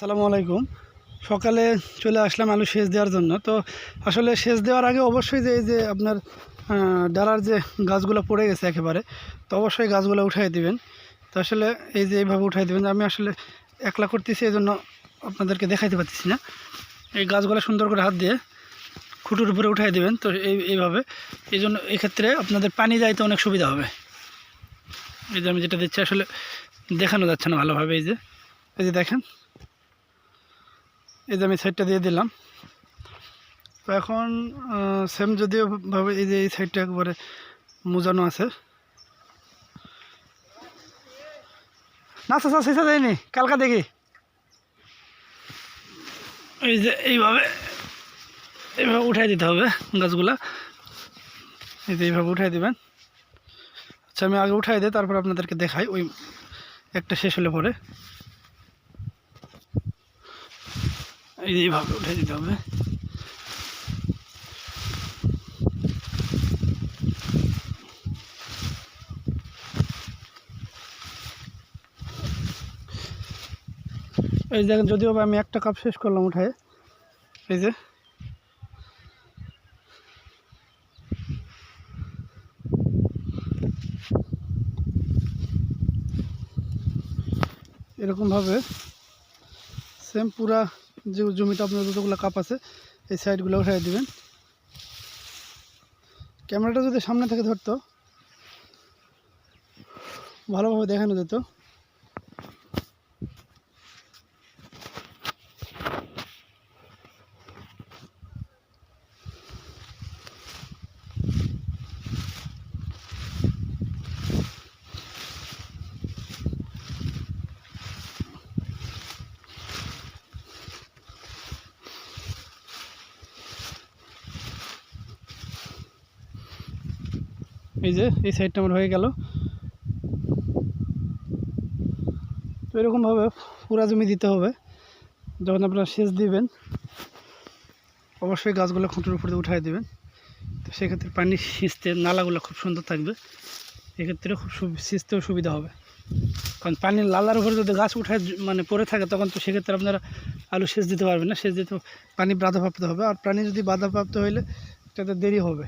আসসালামু আলাইকুম। সকালে চলে আসলাম আলু সেচ দেওয়ার জন্য। তো আসলে সেচ দেওয়ার আগে অবশ্যই যে এই যে আপনার ডালার যে গাছগুলো পড়ে গেছে একেবারে, তো অবশ্যই গাছগুলো উঠাই দিবেন। তো আসলে এই যে এইভাবে উঠাই দেবেন। আমি আসলে একলা করতেছি, এই জন্য আপনাদেরকে দেখাইতে পারতেছি না। এই গাছগুলো সুন্দর করে হাত দিয়ে খুঁটির উপরে উঠাই দেবেন। তো এইভাবে, এই জন্য এক্ষেত্রে আপনাদের পানি যাইতে অনেক সুবিধা হবে। এই যে আমি যেটা দিচ্ছি আসলে দেখানো যাচ্ছে না ভালোভাবে। এই যে দেখেন, এই যে আমি সাইডটা দিয়ে দিলাম। তো এখন সেম যদিও ভাবে এই যে এই সাইডটা একবারে মোজানো আছে না, চাচা শেষা যায়নি, কালকা দেখি। এই যে এইভাবে উঠাই দিতে হবে গাছগুলা। এই যে এইভাবে উঠাই দিবেন। আচ্ছা, আমি আগে উঠাই দিই, তারপর আপনাদেরকে দেখাই। ওই একটা শেষ হলে পরে এই যে এইভাবে উঠাই দিতে হবে। এই দেখেন, যদিও আমি একটা কাপ শেষ করলাম উঠায়। এই যে এরকমভাবে সেম পুরা যে জমিটা আপনার যতগুলো কাপ আছে এই সাইডগুলো উঠাই দিবেন। ক্যামেরাটা যদি সামনে থেকে ধরতো ভালোভাবে দেখানো যেত। এই যে এই সাইডটা আমার হয়ে গেল। তো এরকমভাবে পুরা জমি দিতে হবে। যখন আপনারা সেচ দিবেন অবশ্যই গাছগুলো খুঁটির উপরে উঠাই দেবেন। তো সেক্ষেত্রে পানি সিঁচতে নালাগুলো খুব সুন্দর থাকবে। এক্ষেত্রে খুব সিঁচতেও সুবিধা হবে। কারণ পানির লালার উপরে যদি গাছ উঠায় মানে পড়ে থাকে, তখন তো সেক্ষেত্রে আপনারা আলু সেচ দিতে পারবেন না। সেচ দিতে পানি বাধাপ্রাপ্ত হবে, আর পানি যদি বাধাপ্রাপ্ত হইলে এটাতে দেরি হবে।